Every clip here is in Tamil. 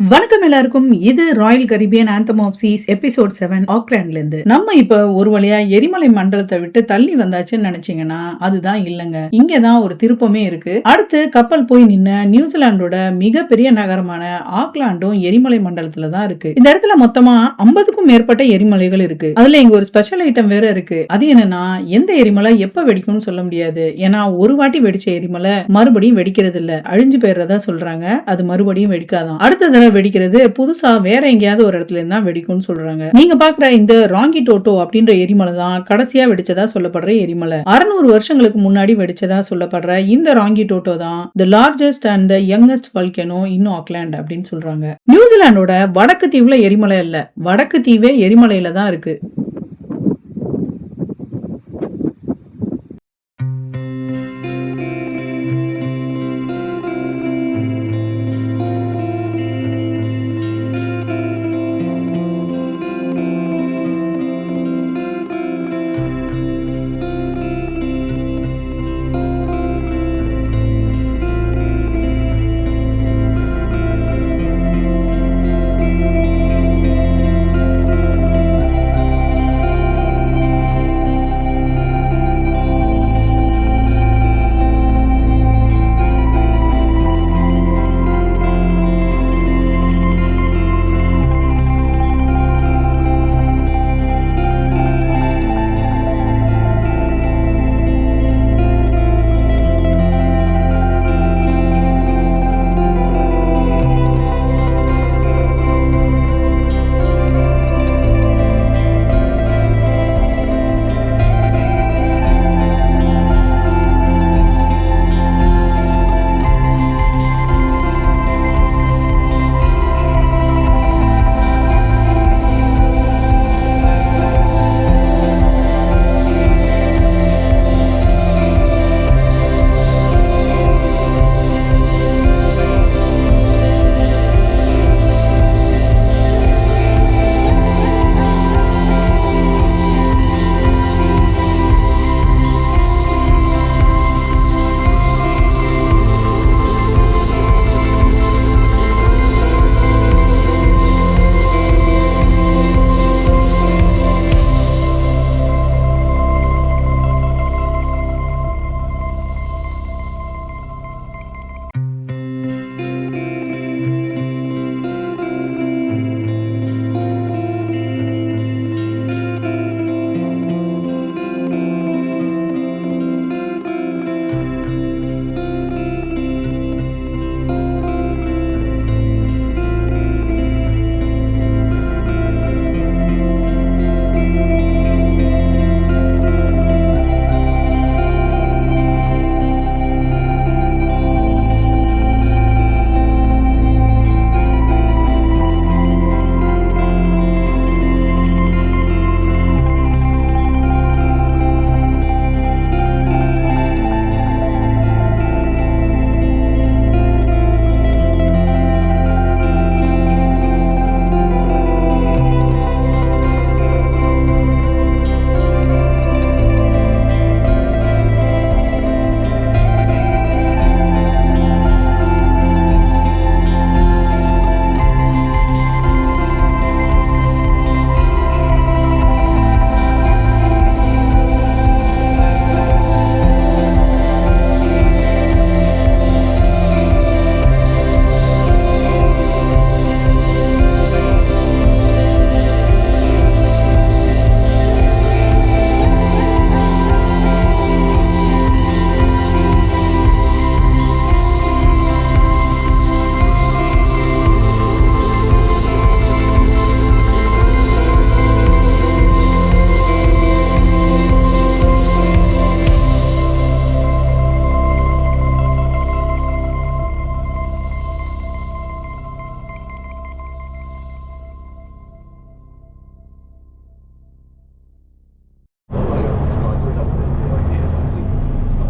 வணக்கம் எல்லாருக்கும். இது Royal Caribbean Anthem of Seas episode 7 ஆக்லாண்ட்ல இருந்து. நம்ம இப்ப ஒரு வழியா எரிமலை மண்டலத்தை விட்டு தள்ளி வந்தாச்சுன்னு நினைச்சீங்கன்னா அதுதான் இல்லங்க. இங்கதான் ஒரு திருப்பமே இருக்கு. அடுத்து கப்பல் போய் நின்ன நியூசிலாண்டோட மிகப்பெரிய நகரமான ஆக்லாண்டும் எரிமலை மண்டலத்துல தான் இருக்கு. இந்த இடத்துல மொத்தமா 50க்கும் மேற்பட்ட எரிமலைகள் இருக்கு. அதுல இங்க ஒரு ஸ்பெஷல் ஐட்டம் வேற இருக்கு. அது என்னன்னா, எந்த எரிமலை எப்ப வெடிக்கும்னு சொல்ல முடியாது. ஏன்னா ஒரு வாட்டி வெடிச்ச எரிமலை மறுபடியும் வெடிக்கிறது இல்ல, அழிஞ்சு போயிடுறதா சொல்றாங்க. அது மறுபடியும் வெடிக்காதான். அடுத்த வெடிக்கிறது புதுசா வேற எங்கேயாவது ஒரு இடத்துல இருந்தா வெடிக்கும்னு சொல்றாங்க. நீங்க பாக்குற இந்த ராங்கி டோட்டோ அப்படின்ற எரிமலை தான் கடைசியா வெடிச்சதா சொல்லப்படுற எரிமலை. 600 வருஷங்களுக்கு முன்னாடி வெடிச்சதா சொல்லப்படுற இந்த ராங்கி டோட்டோ தான் the largest and the youngest volcano in Auckland அப்படின்னு சொல்றாங்க. நியூசிலாண்டோட வடக்கு தீவுல எரிமலை இல்ல, வடக்கு தீவே எரிமலையில தான் இருக்கு.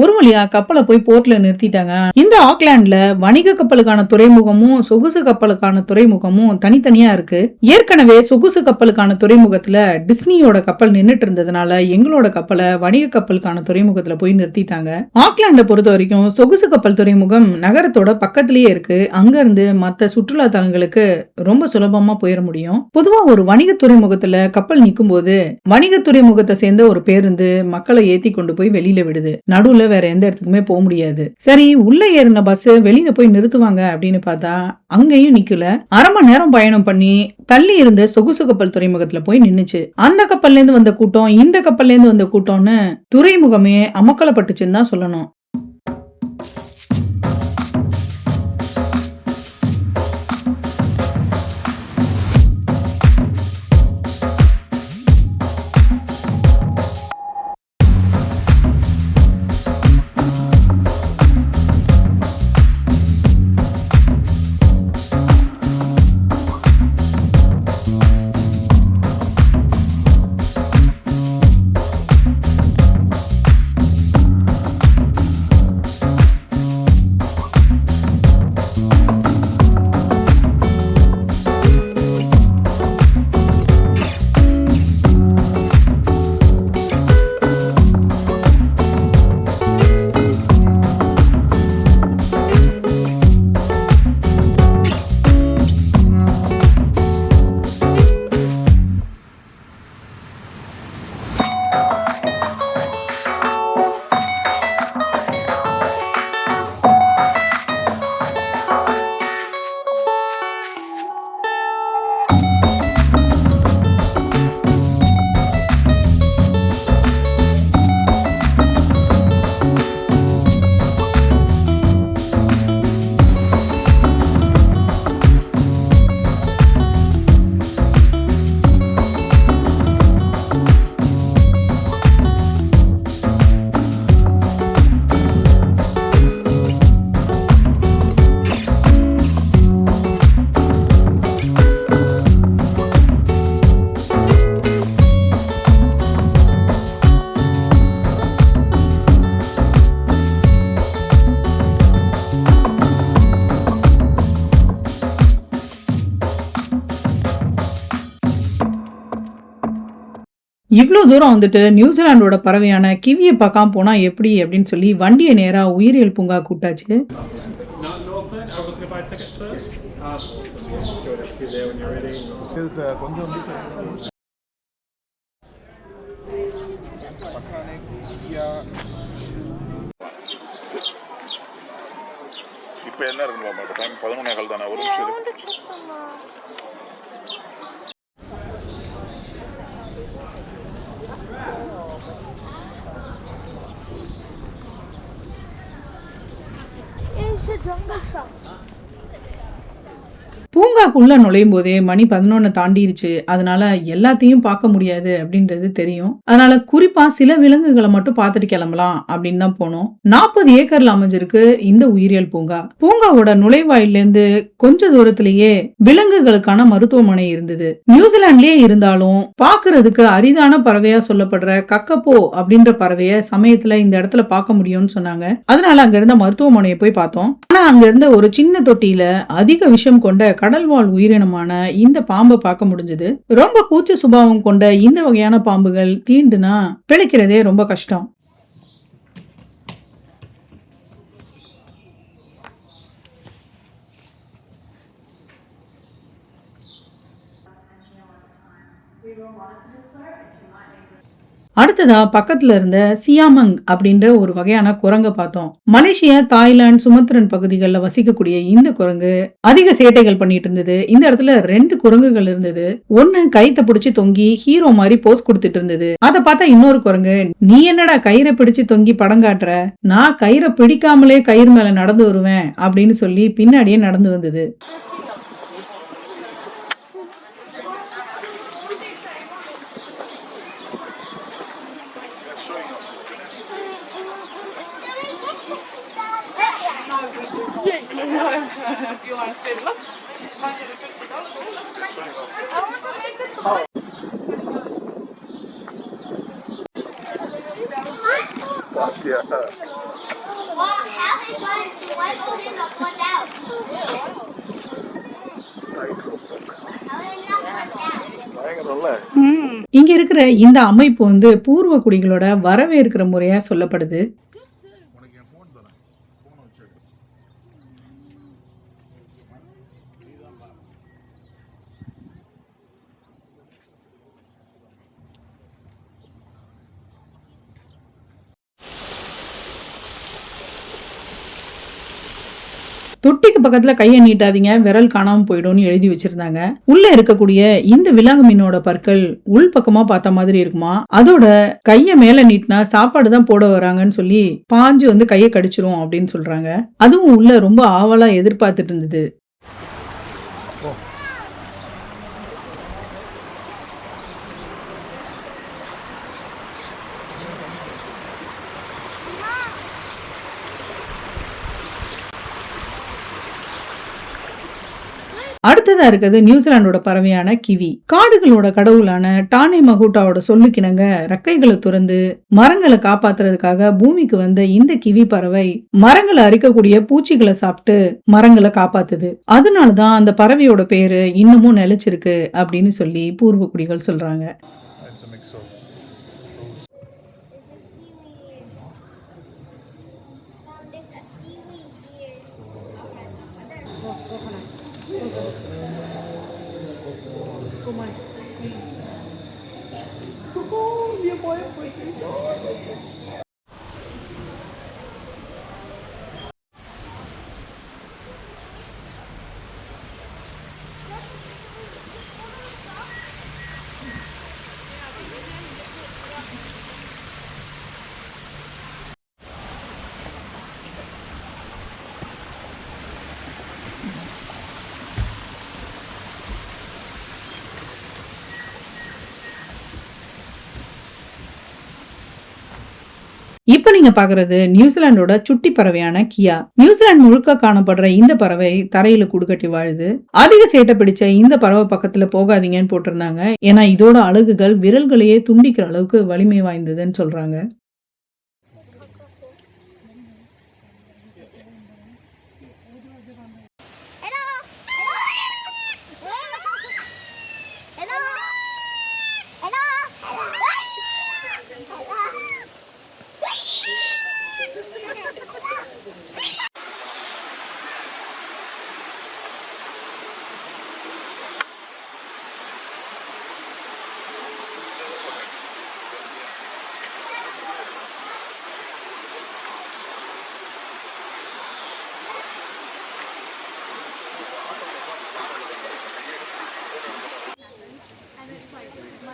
ஒரு வழியா கப்பலை போய் போர்ட்ல நிறுத்திட்டாங்க. இந்த ஆக்லாண்ட்ல வணிக கப்பலுக்கான துறைமுகமும் சொகுசு கப்பலுக்கான துறைமுகமும் தனித்தனியா இருக்கு. ஏற்கனவே சொகுசு கப்பலுக்கான துறைமுகத்துல டிஸ்னியோட கப்பல் நின்னுட்டு இருந்ததுனால எங்களோட கப்பலை வணிக கப்பலுக்கான துறைமுகத்துல போய் நிறுத்திட்டாங்க. ஆக்லாண்ட பொறுத்த வரைக்கும் சொகுசு கப்பல் துறைமுகம் நகரத்தோட பக்கத்திலேயே இருக்கு. அங்க இருந்து மத்த சுற்றுலா தலங்களுக்கு ரொம்ப சுலபமா போயிட முடியும். பொதுவா ஒரு வணிக துறைமுகத்துல கப்பல் நிக்கும் போது வணிக துறைமுகத்தை சேர்ந்த ஒரு பேருந்து மக்களை ஏத்தி கொண்டு போய் வெளியில விடுது. நடுவுல வேற எந்த இடத்துக்குமே போக முடியாது. சரி, உள்ள ஏறின பஸ் வெளியில போய் நிறுத்துவாங்க அப்படின்னு பார்த்தா அங்கேயும் நிக்கல. அரை மணி நேரம் பயணம் பண்ணி தள்ளி இருந்த சொகுசு கப்பல் துறைமுகத்துல போய் நின்னுச்சு. அந்த கப்பல்ல இருந்து வந்த கூட்டம், இந்த கப்பல்ல இருந்து வந்த கூட்டம்னு துறைமுகமே அமக்கலப்பட்டுச்சுன்னு தான் சொல்லணும். இவ்ளோ தூரம் வந்துட்டு நியூசிலாண்டோட பறவையான கிவியை பார்க்காம போனா எப்படி அப்படின்னு சொல்லி வண்டியை நேரா உயிரியல் பூங்கா கூட்டாச்சு. இப்போ என்ன இருக்குன்னு டைம் 11:15 தானே. ஒரு நிமிஷம் பூங்காக்குள்ள நுழையும் போதே மணி 11 தாண்டிருச்சு. அதனால எல்லாத்தையும் பார்க்க முடியாது அப்படின்றது தெரியும். அதனால குறிப்பா சில விலங்குகளை மட்டும் பார்த்துட்டு கிளம்பலாம் அப்படின்னு தான் போனோம். 40 ஏக்கர்ல அமைஞ்சிருக்கு இந்த உயிரியல் பூங்கா. பூங்காவோட நுழைவாயில இருந்து கொஞ்ச தூரத்திலேயே விலங்குகளுக்கான மருத்துவமனை இருந்தது. நியூசிலாண்ட்லயே இருந்தாலும் பாக்குறதுக்கு அரிதான பறவையா சொல்லப்படுற கக்கப்போ அப்படின்ற பறவைய சமயத்துல இந்த இடத்துல பார்க்க முடியும்னு சொன்னாங்க. அதனால அங்க இருந்த மருத்துவமனையை போய் பார்த்தோம். ஆனா அங்க இருந்த ஒரு சின்ன தொட்டியில அதிக விஷம் கொண்ட கடல்வாழ் உயிரினமான இந்த பாம்பை பார்க்க முடிஞ்சது. ரொம்ப கூச்ச சுபாவம் கொண்ட இந்த வகையான பாம்புகள் தீண்டுனா பிழைக்கிறதே ரொம்ப கஷ்டம். அடுத்ததா பக்கத்துல இருந்த சியாமங் அப்படின்ற ஒரு வகையான குரங்க பார்த்தோம். மலேசியா, தாய்லாந்து, சுமத்ரன் பகுதிகளில் வசிக்கக்கூடிய இந்த குரங்கு அதிக சேட்டைகள் பண்ணிட்டு இருந்தது. இந்த இடத்துல 2 குரங்குகள் இருந்தது. ஒன்னு கைத்த பிடிச்சு தொங்கி ஹீரோ மாதிரி போஸ் கொடுத்துட்டு இருந்தது. அதை பார்த்தா இன்னொரு குரங்கு, நீ என்னடா கயிறை பிடிச்சு தொங்கி படம் காட்டுற, நான் கயிறை பிடிக்காமலே கயிறு மேல நடந்து வருவேன் அப்படின்னு சொல்லி பின்னாடியே நடந்து வந்தது. Yeah. Well, half a bunch. Why put in the foot out? How did not foot out? பயங்கரம்ல. இங்க இருக்கிற இந்த அமைப்பு வந்து பூர்வ குடிகளோட வரவேற்கிற முறையா சொல்லப்படுது. உனக்கு என் ஃபோன் தரேன். ஃபோனை வச்சு எடு. தொட்டிக்கு பக்கத்துல கையை நீட்டாதீங்க, விரல் காணாம போயிடும்னு எழுதி வச்சிருந்தாங்க. உள்ள இருக்கக்கூடிய இந்த விலங்கு மீனோட பற்கள் உள் பக்கமா பார்த்த மாதிரி இருக்குமா, அதோட கைய மேல நீட்டினா சாப்பாடு தான் போட வராங்கன்னு சொல்லி பாஞ்சு வந்து கையை கடிச்சிரும் அப்படின்னு சொல்றாங்க. அதுவும் உள்ள ரொம்ப ஆவலா எதிர்பார்த்துட்டு இருந்தது. அடுத்ததா இருக்கிறது நியூசிலாண்டோட பறவையான கிவி. காடுகளோட கடவுளான டானே மகூட்டாவோட சொல்லுக்கிணங்க ரெக்கைகளை துறந்து மரங்களை காப்பாத்துறதுக்காக பூமிக்கு வந்த இந்த கிவி பறவை மரங்களை அரிக்கக்கூடிய பூச்சிகளை சாப்பிட்டு மரங்களை காப்பாத்துது. அதனாலதான் அந்த பறவையோட பேரு இன்னமும் நிலைச்சிருக்கு அப்படின்னு சொல்லி பூர்வ குடிகள் சொல்றாங்க. It's a mix of fruits. There's a kiwi here. இப்ப நீங்க பாக்குறது நியூசிலாண்டோட சுட்டி பறவையான கியா. நியூசிலாந்து முழுக்க காணப்படுற இந்த பறவை தரையில கூடுகட்டி வாழுது. அதிக சேட்டை பிடிச்ச இந்த பறவை பக்கத்துல போகாதீங்கன்னு போட்டிருந்தாங்க. ஏன்னா இதோட அலகுகள் விரல்களையே துண்டிக்கிற அளவுக்கு வலிமை வாய்ந்ததுன்னு சொல்றாங்க. Hello. Hello. Hello.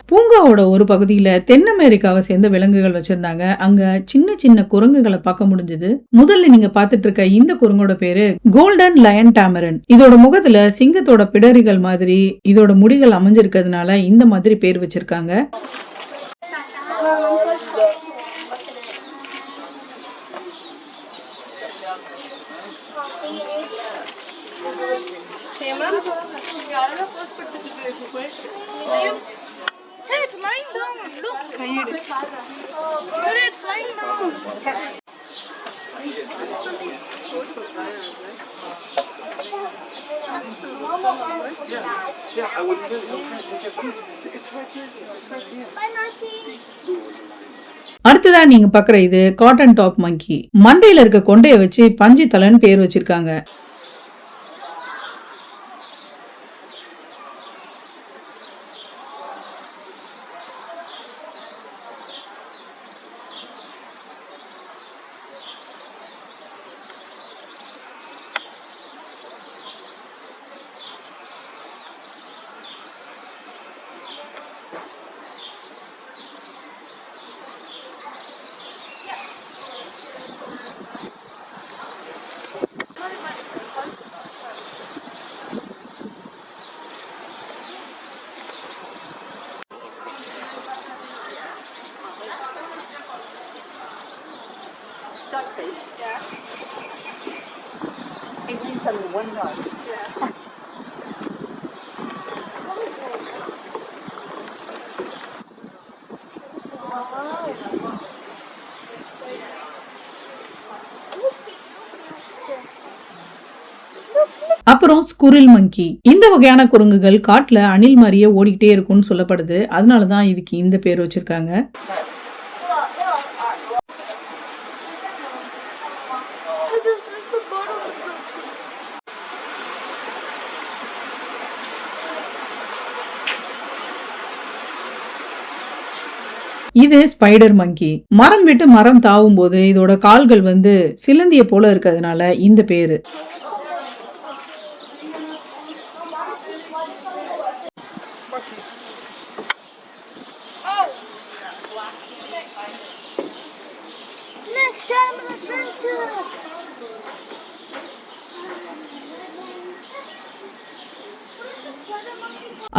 பூங்காவோட ஒரு பகுதியில தென் அமெரிக்காவை சேர்ந்த விலங்குகள் வச்சிருந்தாங்க. அங்க சின்ன சின்ன குரங்குகளை பார்க்க முடிஞ்சது. முதல்ல நீங்க பாத்துட்டு இருக்க இந்த குரங்கோட பேரு கோல்டன் லயன் டாமரன். இதோட முகத்துல சிங்கத்தோட பிடரிகள் மாதிரி இதோட முடிகள் அமைஞ்சிருக்கிறதுனால இந்த மாதிரி பேர் வச்சிருக்காங்க. Hey, it's lying down. Look. But it's lying down. Bye, monkey. அடுத்ததா நீங்க பாக்குற இது காட்டன் டாப் மங்கி. மண்டையில இருக்க கொண்டைய வச்சு பஞ்சு தலைன்னு பேர் வச்சிருக்காங்க. அப்புறம் ஸ்குரில் மங்கி. இந்த வகையான குரங்குகள் காட்டுல அணில் மாதிரியே ஓடிக்கிட்டே இருக்கும்னு சொல்லப்படுது. அதனாலதான் இதுக்கு இந்த பேர் வச்சிருக்காங்க. இது ஸ்பைடர் மங்கி. மரம் விட்டு மரம் தாவும் போது இதோட கால்கள் சிலந்திய போல இருக்கிறதுனால இந்த பேரு. Next time adventure.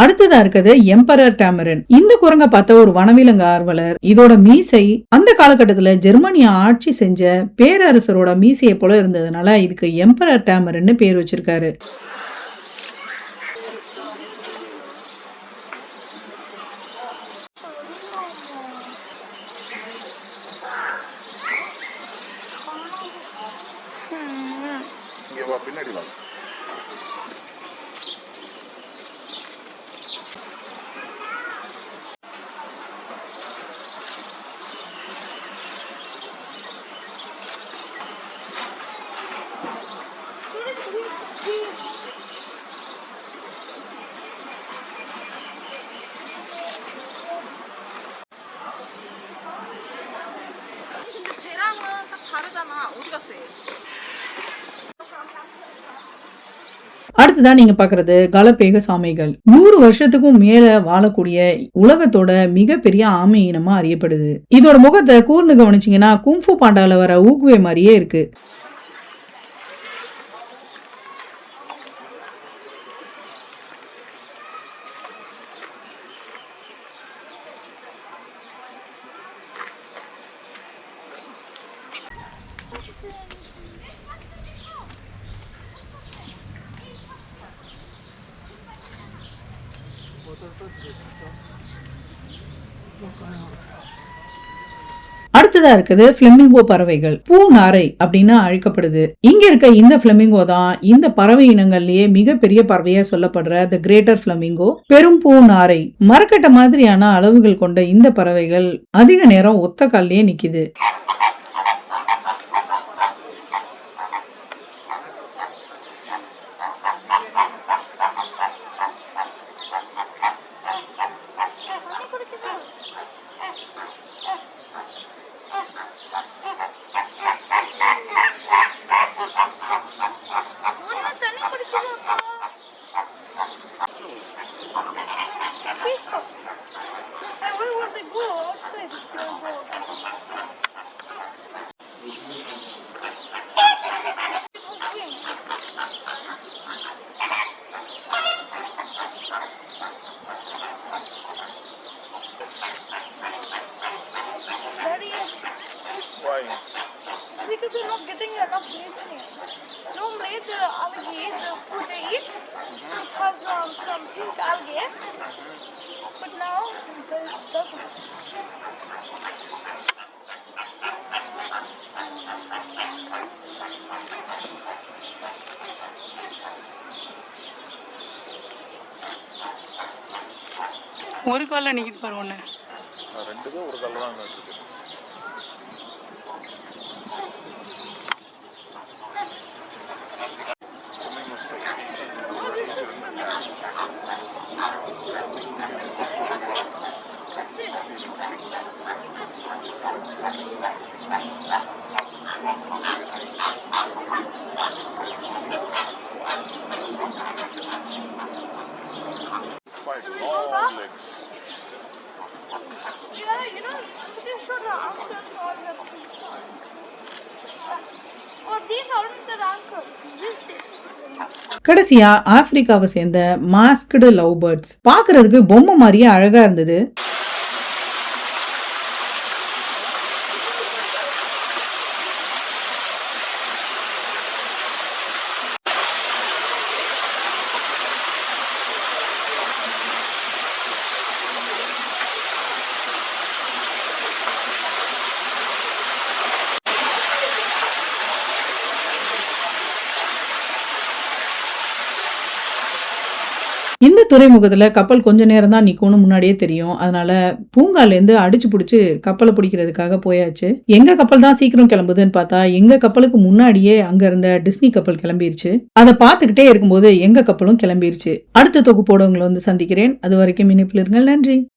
அடுத்ததா இருக்கிறது எம்பரர் டேமரன். இந்த குரங்க பார்த்த ஒரு வனவிலங்கு ஆர்வலர் இதோட மீசை அந்த காலகட்டத்துல ஜெர்மனிய ஆட்சி செஞ்ச பேரரசரோட மீசையை போல இருந்ததுனால இதுக்கு எம்பரர் டேமரன் பேர் வச்சிருக்காரு. பின்னாடி வா. 쟤랑은 딱 다르잖아. 어디 갔어? அடுத்ததான் நீங்க பாக்குறது கலபேகஸ் ஆமைகள். 100 வருஷத்துக்கும் மேல வாழக்கூடிய உலகத்தோட மிகப்பெரிய ஆமை இனமா அறியப்படுது. இதோட முகத்தை கூர்ந்து கவனிச்சீங்கன்னா குங்ஃபு பாண்டால வர ஊகுவே மாதிரியே இருக்கு. அடுத்ததா இருக்குது பிளமிங்கோ பறவைகள். பூ நாரை அப்படின்னு அழைக்கப்படுது. இங்க இருக்க இந்த பிளமிங்கோ தான் இந்த பறவை இனங்கள்லயே மிகப்பெரிய பறவையா சொல்லப்படுற தி கிரேட்டர் பிளமிங்கோ. பெரும் பூ நாரை மரக்கட்ட மாதிரியான அளவுகள் கொண்ட இந்த பறவைகள் அதிக நேரம் ஒத்த கால்லயே நிக்குது. Because they're not getting enough nutrients. Normally, the algae, the food they eat, it has some pink algae, but now it doesn't. ஒரு கால நிக்கிது பாரு ஒண்ணு. ரெண்டுமே ஒரு கால்ல தான் இருக்கு. கடைசியா ஆப்பிரிக்காவை சேர்ந்த மாஸ்க்டு லவ் பேர்ட்ஸ். பாக்குறதுக்கு பொம்மை மாதிரியே அழகா இருந்தது. இந்த துறைமுகத்துல கப்பல் கொஞ்ச நேரம் தான் நிக்கும்னு முன்னாடியே தெரியும். அதனால பூங்கால இருந்து அடிச்சு புடிச்சு கப்பலை பிடிக்கிறதுக்காக போயாச்சு. எங்க கப்பல் தான் சீக்கிரம் கிளம்புதுன்னு பார்த்தா எங்க கப்பலுக்கு முன்னாடியே அங்க இருந்த டிஸ்னி கப்பல் கிளம்பிருச்சு. அதை பார்த்துக்கிட்டே இருக்கும்போது எங்க கப்பலும் கிளம்பிருச்சு. அடுத்த தொகுப்போட உங்களை வந்து சந்திக்கிறேன். அது வரைக்கும் இணைப்பில் இருங்கள். நன்றி.